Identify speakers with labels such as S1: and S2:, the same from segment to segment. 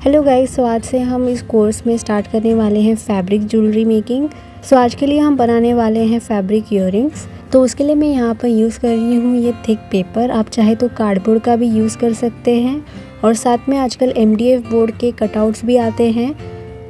S1: Hello guys, सो आज से हम इस कोर्स में स्टार्ट करने वाले हैं फैब्रिक ज्वेलरी मेकिंग। सो आज के लिए हम बनाने वाले हैं फैब्रिक इयररिंग्स। तो उसके लिए मैं यहाँ पर यूज़ कर रही हूँ ये थिक पेपर। आप चाहे तो कार्डबोर्ड का भी यूज़ कर सकते हैं और साथ में आजकल MDF बोर्ड के कटआउट्स भी आते हैं,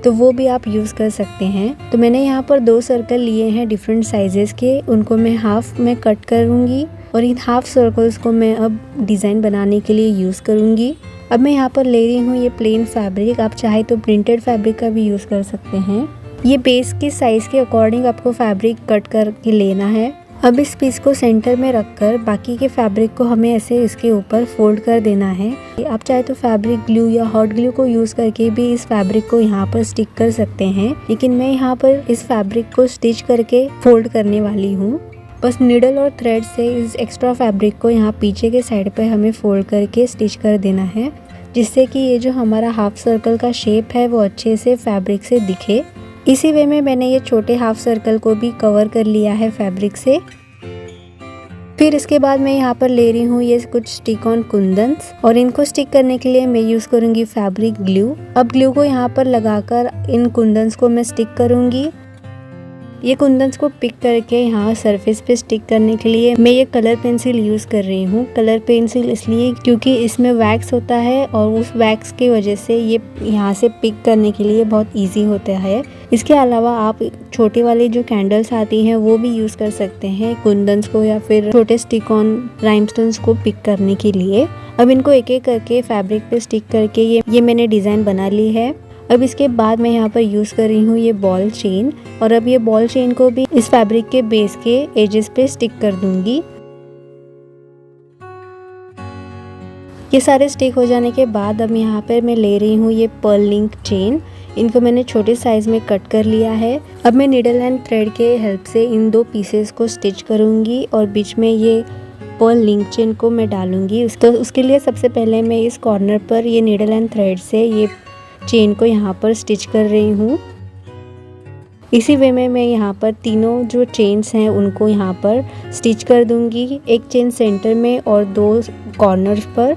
S1: तो वो भी आप यूज़ कर सकते हैं। तो मैंने यहाँ पर 2 सर्कल लिए हैं डिफरेंट साइजेस के, उनको मैं हाफ में कट करूँगी और इन हाफ सर्कल्स को मैं अब डिज़ाइन बनाने के लिए यूज़ करूँगी। अब मैं यहाँ पर ले रही हूँ ये प्लेन फैब्रिक। आप चाहे तो प्रिंटेड फैब्रिक का भी यूज़ कर सकते हैं। ये बेस के साइज़ के अकॉर्डिंग आपको फैब्रिक कट करके लेना है। अब इस पीस को सेंटर में रखकर बाकी के फैब्रिक को हमें ऐसे इसके ऊपर फोल्ड कर देना है। आप चाहे तो फैब्रिक ग्लू या हॉट ग्लू को यूज़ करके भी इस फैब्रिक को यहाँ पर स्टिक कर सकते हैं, लेकिन मैं यहाँ पर इस फैब्रिक को स्टिच करके फोल्ड करने वाली हूँ। बस नीडल और थ्रेड से इस एक्स्ट्रा फैब्रिक को यहाँ पीछे के साइड पे हमें फोल्ड करके स्टिच कर देना है, जिससे कि ये जो हमारा हाफ सर्कल का शेप है वो अच्छे से फैब्रिक से दिखे। इसी वे में मैंने ये छोटे हाफ सर्कल को भी कवर कर लिया है फैब्रिक से। फिर इसके बाद मैं यहाँ पर ले रही हूँ ये कुछ स्टिक ऑन कुंदन्स और इनको स्टिक करने के लिए मैं यूज़ करूँगी फैब्रिक ग्लू। अब ग्लू को यहाँ पर लगाकर इन कुंदन्स को मैं स्टिक करूँगी। ये कुंदन्स को पिक करके यहाँ सरफेस पे स्टिक करने के लिए मैं ये कलर पेंसिल यूज़ कर रही हूँ। कलर पेंसिल इसलिए क्योंकि इसमें वैक्स होता है और उस वैक्स की वजह से ये यहाँ से पिक करने के लिए बहुत इजी होता है। इसके अलावा आप छोटे वाले जो कैंडल्स आती हैं वो भी यूज़ कर सकते हैं कुंदन्स को या फिर छोटे स्टिक ऑन राइमस्टोन्स को पिक करने के लिए। अब इनको एक एक करके फैब्रिक पे स्टिक करके ये मैंने डिज़ाइन बना ली है। अब इसके बाद मैं यहाँ पर यूज़ कर रही हूँ ये बॉल चेन और अब ये बॉल चेन को भी इस फैब्रिक के बेस के एजेस पे स्टिक कर दूंगी। ये सारे स्टिक हो जाने के बाद अब यहाँ पर मैं ले रही हूँ ये पर्ल लिंक चेन। इनको मैंने छोटे साइज में कट कर लिया है। अब मैं नीडल एंड थ्रेड के हेल्प से इन 2 पीसेस को स्टिच करूँगी और बीच में ये पर्ल लिंक चेन को मैं डालूंगी। तो उसके लिए सबसे पहले मैं इस कॉर्नर पर ये नीडल एंड थ्रेड से ये चेन को यहाँ पर स्टिच कर रही हूँ। इसी वे में मैं यहाँ पर तीनों जो चेन्स हैं उनको यहाँ पर स्टिच कर दूंगी, एक चेन सेंटर में और 2 कॉर्नर्स पर।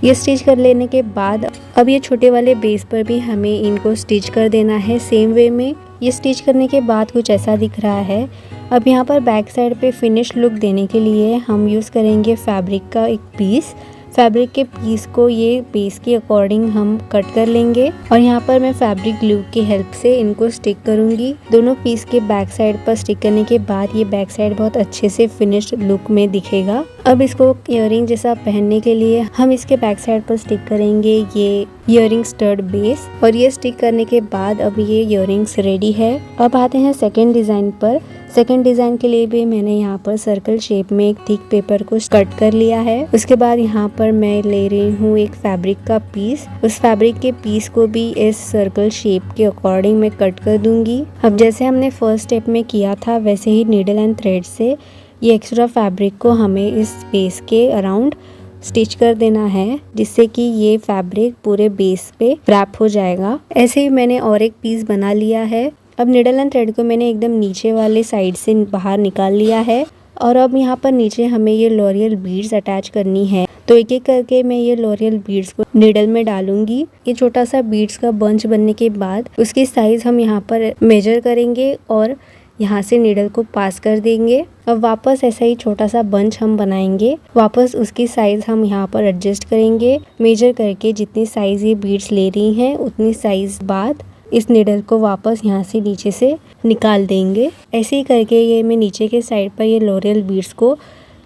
S1: ये स्टिच कर लेने के बाद अब ये छोटे वाले बेस पर भी हमें इनको स्टिच कर देना है सेम वे में। ये स्टिच करने के बाद कुछ ऐसा दिख रहा है। अब यहाँ पर बैक साइड पे फिनिश लुक देने के लिए हम यूज़ करेंगे फैब्रिक का एक पीस। फैब्रिक के पीस को ये बेस के अकॉर्डिंग हम कट कर लेंगे और यहाँ पर मैं फैब्रिक ग्लू की हेल्प से इनको स्टिक करूँगी। दोनों पीस के बैक साइड पर स्टिक करने के बाद ये बैक साइड बहुत अच्छे से फिनिश्ड लुक में दिखेगा। अब इसको इयररिंग जैसा पहनने के लिए हम इसके बैक साइड पर स्टिक करेंगे ये इयररिंग स्टड बेस और ये स्टिक करने के बाद अब ये इयररिंग्स रेडी है। अब आते हैं सेकेंड डिज़ाइन पर। सेकेंड डिज़ाइन के लिए भी मैंने यहाँ पर सर्कल शेप में एक थिक पेपर को कट कर लिया है। उसके बाद यहाँ पर मैं ले रही हूँ एक फैब्रिक का पीस। उस फैब्रिक के पीस को भी इस सर्कल शेप के अकॉर्डिंग मैं कट कर दूंगी। अब जैसे हमने फर्स्ट स्टेप में किया था वैसे ही नीडल एंड थ्रेड से ये एक्स्ट्रा फैब्रिक को हमें इस बेस के अराउंड स्टिच कर देना है, जिससे कि ये फैब्रिक पूरे बेस पे रैप हो जाएगा। ऐसे ही मैंने और एक पीस बना लिया है। अब नीडल एंड थ्रेड को मैंने एकदम नीचे वाले साइड से बाहर निकाल लिया है और अब यहाँ पर नीचे हमें ये लॉरियल बीड्स अटैच करनी है। तो एक एक करके मैं ये लॉरियल बीड्स को नीडल में डालूंगी। ये छोटा सा बीड्स का बंच बनने के बाद उसकी साइज हम यहाँ पर मेजर करेंगे और यहाँ से नीडल को पास कर देंगे। अब वापस ऐसा ही छोटा सा बंच हम बनाएंगे। वापस उसकी साइज हम यहाँ पर एडजस्ट करेंगे, मेजर करके जितनी साइज ये बीड्स ले रही हैं उतनी साइज बाद इस नीडल को वापस यहाँ से नीचे से निकाल देंगे। ऐसे ही करके ये मैं नीचे के साइड पर ये लॉरियल बीड्स को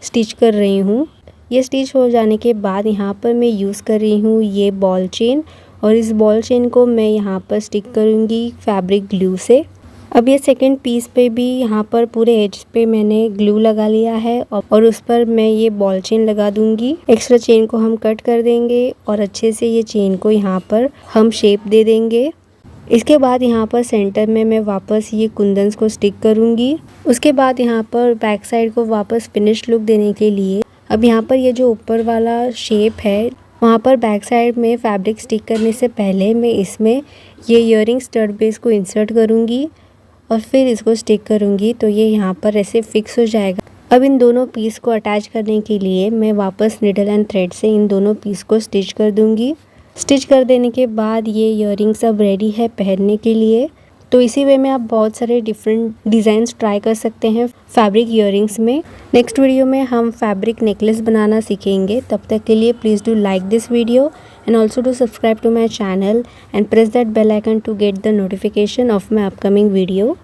S1: स्टिच कर रही हूँ। ये स्टिच हो जाने के बाद यहाँ पर मैं यूज़ कर रही हूँ ये बॉल चेन और इस बॉल चेन को मैं यहाँ पर स्टिक करूँगी फैब्रिक ग्लू से। अब ये सेकंड पीस पे भी यहाँ पर पूरे एज पे मैंने ग्लू लगा लिया है और उस पर मैं ये बॉल चेन लगा दूंगी। एक्स्ट्रा चेन को हम कट कर देंगे और अच्छे से ये चेन को यहाँ पर हम शेप दे देंगे। इसके बाद यहाँ पर सेंटर में मैं वापस ये कुंदन्स को स्टिक करूँगी। उसके बाद यहाँ पर बैक साइड को वापस फिनिश लुक देने के लिए अब यहाँ पर ये जो ऊपर वाला शेप है वहाँ पर बैक साइड में फैब्रिक स्टिक करने से पहले मैं इसमें ये इयररिंग स्टड बेस को इंसर्ट करूँगी और फिर इसको स्टिक करूँगी, तो ये यहाँ पर ऐसे फिक्स हो जाएगा। अब इन दोनों पीस को अटैच करने के लिए मैं वापस नीडल एंड थ्रेड से इन दोनों पीस को स्टिच कर दूँगी। स्टिच कर देने के बाद ये ईयरिंग्स अब रेडी है पहनने के लिए। तो इसी वे में आप बहुत सारे डिफरेंट डिज़ाइंस ट्राई कर सकते हैं फैब्रिक ईयरिंग्स में। नेक्स्ट वीडियो में हम फैब्रिक नेकलेस बनाना सीखेंगे। तब तक के लिए please do like this video and also do subscribe to my channel and press that bell icon to get the notification of my upcoming video.